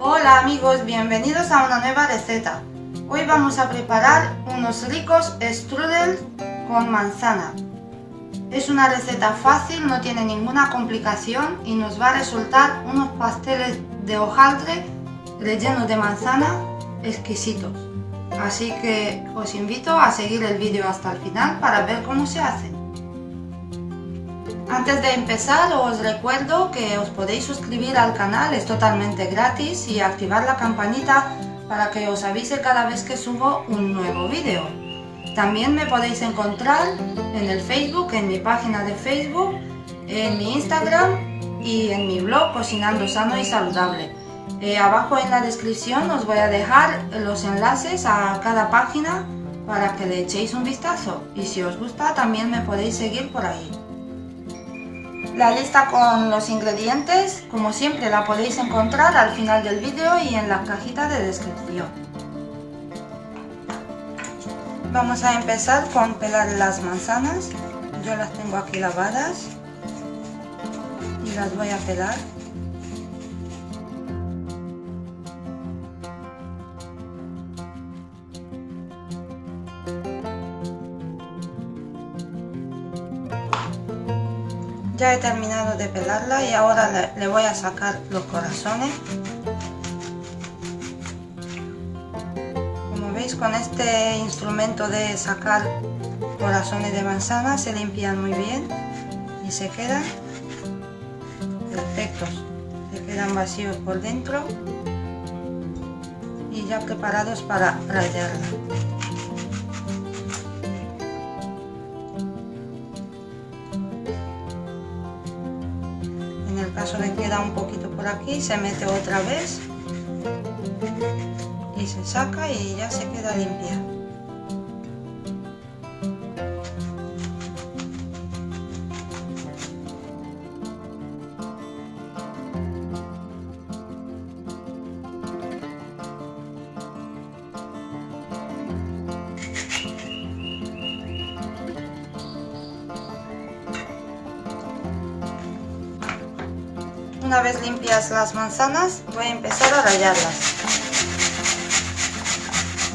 Hola amigos, bienvenidos a una nueva receta. Hoy vamos a preparar unos ricos strudel con manzana. Es una receta fácil, no tiene ninguna complicación y nos va a resultar unos pasteles de hojaldre rellenos de manzana exquisitos. Así que os invito a seguir el vídeo hasta el final para ver cómo se hacen. Antes de empezar os recuerdo que os podéis suscribir al canal, es totalmente gratis, y activar la campanita para que os avise cada vez que subo un nuevo vídeo. También me podéis encontrar en el Facebook, en mi página de Facebook, en mi Instagram y en mi blog Cocinando Sano y Saludable. Abajo en la descripción os voy a dejar los enlaces a cada página para que le echéis un vistazo, y si os gusta también me podéis seguir por ahí. La lista con los ingredientes, como siempre, la podéis encontrar al final del vídeo y en la cajita de descripción. Vamos a empezar con pelar las manzanas. Yo las tengo aquí lavadas y las voy a pelar. Ya he terminado de pelarla y ahora le voy a sacar los corazones. Como veis, con este instrumento de sacar corazones de manzana se limpian muy bien y se quedan perfectos, se quedan vacíos por dentro y ya preparados para rallarla. En el caso de que queda un poquito por aquí, se mete otra vez y se saca y ya se queda limpia. Una vez limpias las manzanas, voy a empezar a rallarlas.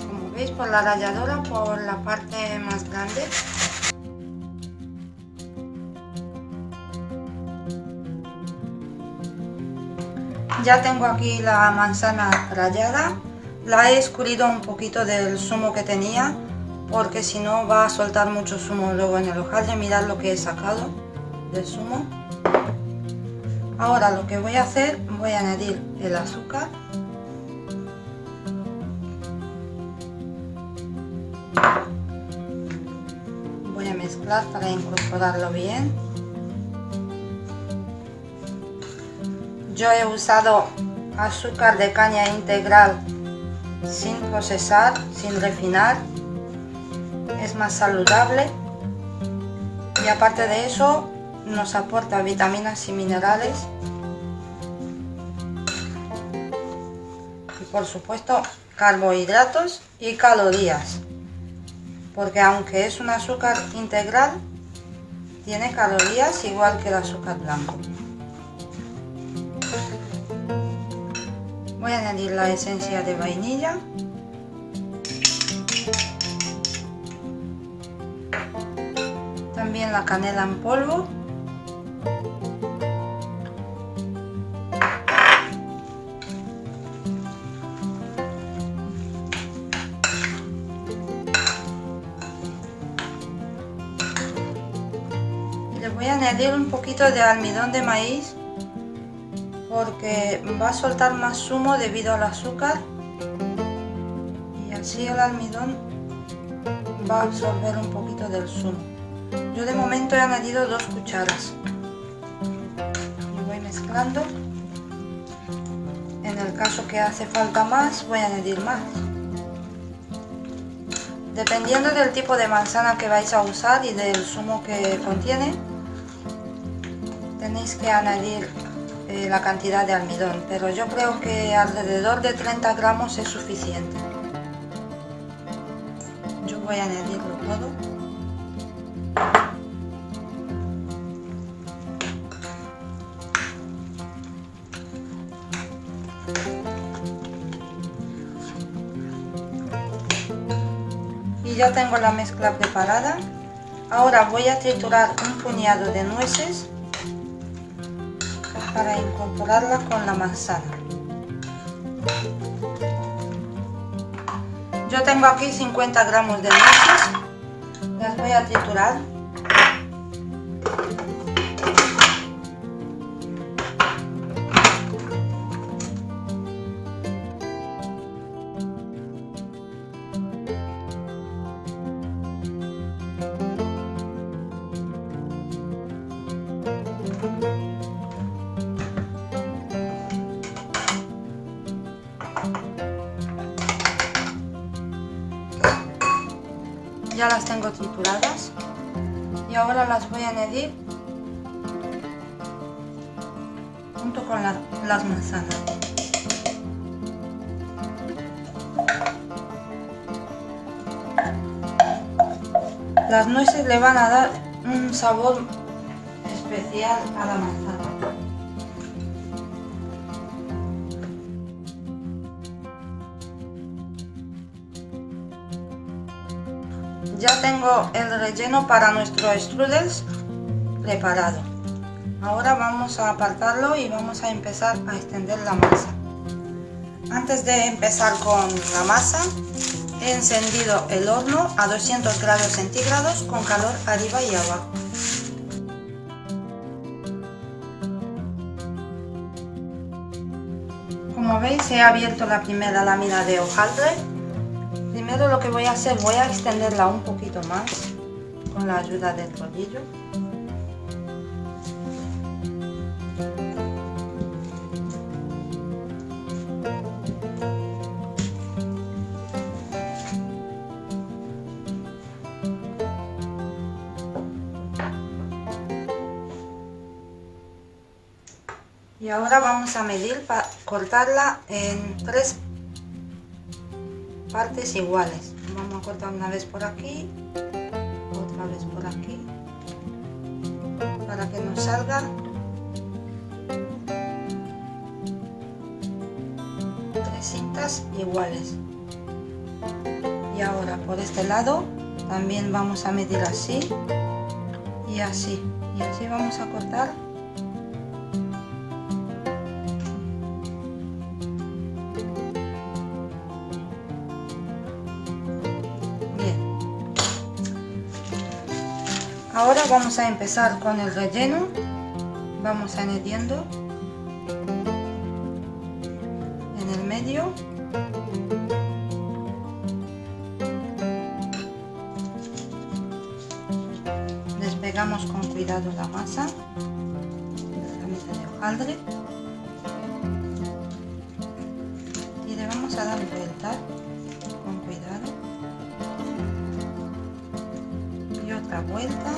Como veis, por la ralladora, por la parte más grande. Ya tengo aquí la manzana rallada. La he escurrido un poquito del zumo que tenía, porque si no va a soltar mucho zumo luego en el hojaldre. Mirad lo que he sacado del zumo. Ahora lo que voy a hacer, voy a añadir el azúcar. Voy a mezclar para incorporarlo bien. Yo he usado azúcar de caña integral sin procesar, sin refinar. Es más saludable y aparte de eso nos aporta vitaminas y minerales y por supuesto carbohidratos y calorías, porque aunque es un azúcar integral tiene calorías igual que el azúcar blanco. Voy a añadir la esencia de vainilla. También la canela en polvo. Y le voy a añadir un poquito de almidón de maíz, porque va a soltar más zumo debido al azúcar y así el almidón va a absorber un poquito del zumo. Yo de momento he añadido 2 cucharas y voy mezclando. En el caso que hace falta más, voy a añadir más. Dependiendo del tipo de manzana que vais a usar y del zumo que contiene, tenéis que añadir la cantidad de almidón, pero yo creo que alrededor de 30 gramos es suficiente. Yo voy a añadirlo todo. Ya tengo la mezcla preparada. Ahora voy a triturar un puñado de nueces para incorporarla con la manzana. Yo tengo aquí 50 gramos de nueces, las voy a triturar. Ya las tengo trituradas y ahora las voy a añadir junto con las manzanas. Las nueces le van a dar un sabor especial a la manzana. Ya tengo el relleno para nuestro strudels preparado. Ahora vamos a apartarlo y vamos a empezar a extender la masa. Antes de empezar con la masa, he encendido el horno a 200 grados centígrados con calor arriba y abajo. Como veis, he abierto la primera lámina de hojaldre. Primero lo que voy a hacer, voy a extenderla un poquito más con la ayuda del rodillo. Y ahora vamos a medir para cortarla en 3 partes iguales. Vamos a cortar una vez por aquí, otra vez por aquí, para que nos salga 3 cintas iguales. Y ahora por este lado también vamos a medir así y así, y así vamos a cortar . Ahora vamos a empezar con el relleno. Vamos añadiendo en el medio. Despegamos con cuidado la masa de la mitad de hojaldre y le vamos a dar vuelta con cuidado. Y otra vuelta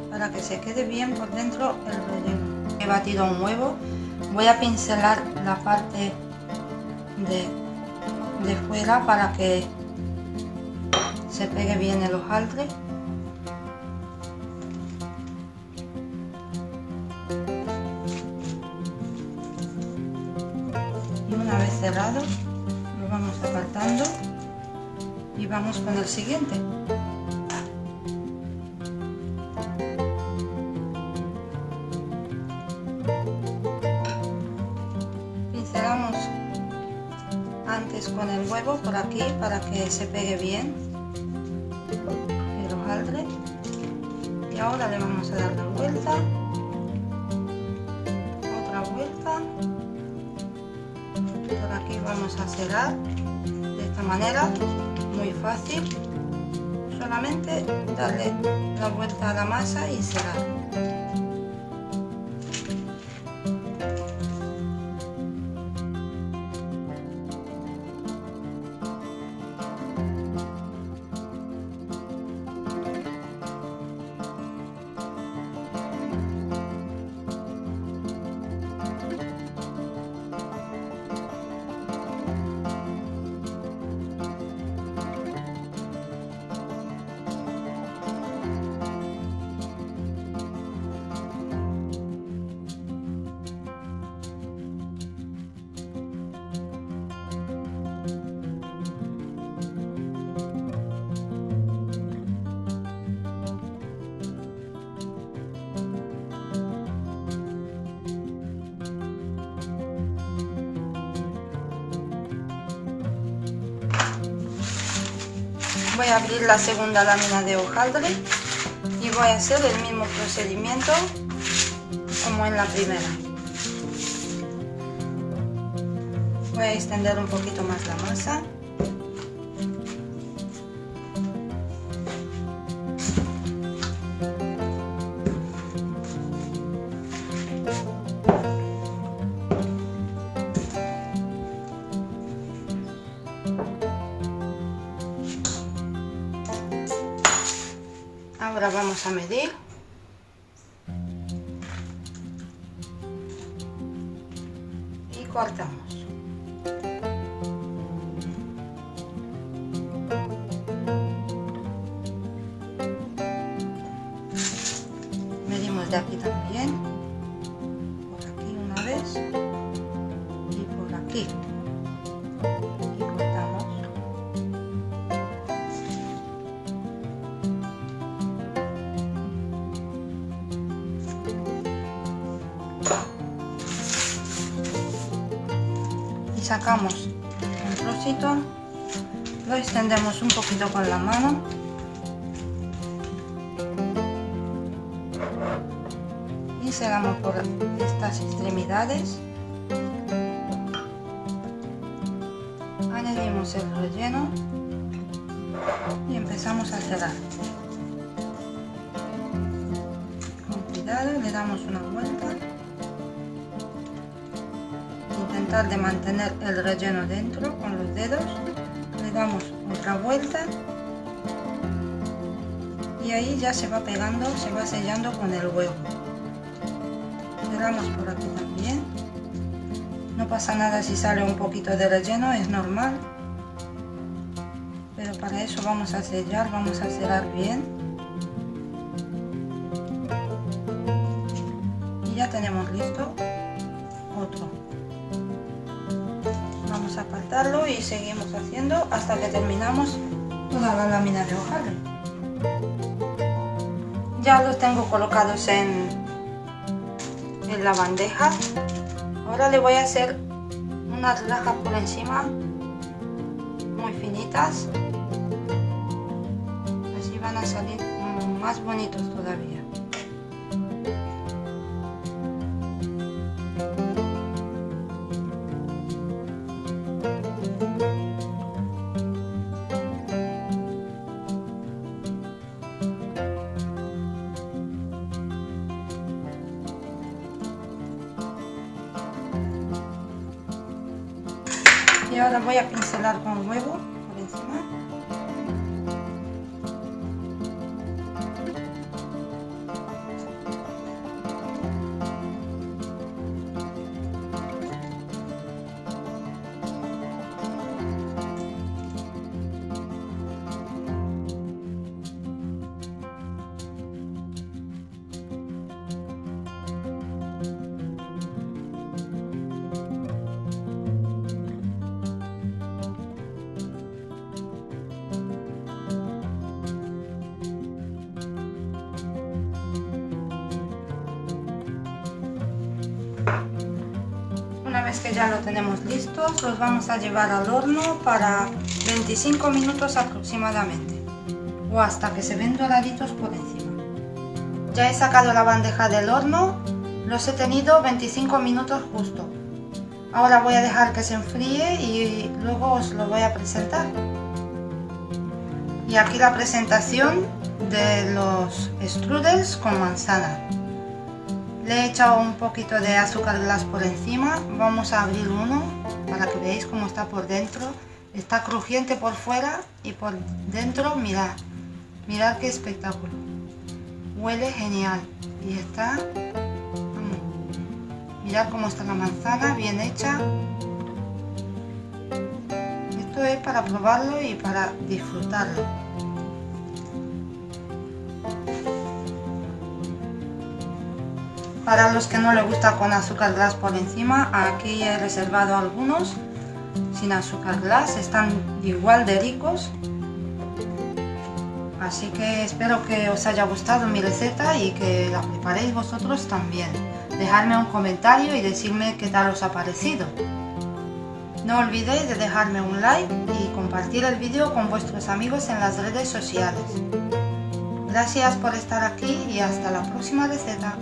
para que se quede bien por dentro el relleno. He batido un huevo, voy a pincelar la parte de fuera para que se pegue bien el hojaldre. Y una vez cerrado lo vamos apartando y vamos con el siguiente. Pincelamos antes con el huevo por aquí para que se pegue bien el hojaldre y ahora le vamos a dar la vuelta, otra vuelta, por aquí vamos a cerrar de esta manera, muy fácil, solamente darle la vuelta a la masa y cerrar. voy a abrir la segunda lámina de hojaldre y voy a hacer el mismo procedimiento como en la primera. Voy a extender un poquito más la masa. Ahora vamos a medir. Y cortamos. Medimos de aquí también. Por aquí una vez. Y por aquí. Y cortamos. Sacamos un trocito, lo extendemos un poquito con la mano y cerramos por estas extremidades. Añadimos el relleno y empezamos a cerrar. Con cuidado le damos una vuelta. Intentar de mantener el relleno dentro con los dedos, le damos otra vuelta y ahí ya se va pegando, se va sellando con el huevo. Cerramos por aquí también. No pasa nada si sale un poquito de relleno, es normal, pero para eso vamos a sellar, vamos a cerrar bien. Y ya tenemos listo otro. Vamos a apartarlo y seguimos haciendo hasta que terminamos toda la lámina de hojaldre. Ya los tengo colocados en la bandeja. Ahora le voy a hacer unas rajas por encima muy finitas, así van a salir más bonitos todavía. Y ahora voy a pincelar con huevo por encima. Una vez que ya lo tenemos listos, los vamos a llevar al horno para 25 minutos aproximadamente, o hasta que se ven doraditos por encima. Ya he sacado la bandeja del horno, los he tenido 25 minutos justo. Ahora voy a dejar que se enfríe y luego os lo voy a presentar. Y aquí la presentación de los strudels con manzana. Le he echado un poquito de azúcar glass por encima. Vamos a abrir uno para que veáis cómo está por dentro. Está crujiente por fuera y por dentro, mirad, mirad qué espectáculo. Huele genial y está, mirad cómo está la manzana, bien hecha. Esto es para probarlo y para disfrutarlo. Para los que no les gusta con azúcar glass por encima, aquí he reservado algunos sin azúcar glass, están igual de ricos. Así que espero que os haya gustado mi receta y que la preparéis vosotros también. Dejadme un comentario y decirme qué tal os ha parecido. No olvidéis de dejarme un like y compartir el vídeo con vuestros amigos en las redes sociales. Gracias por estar aquí y hasta la próxima receta.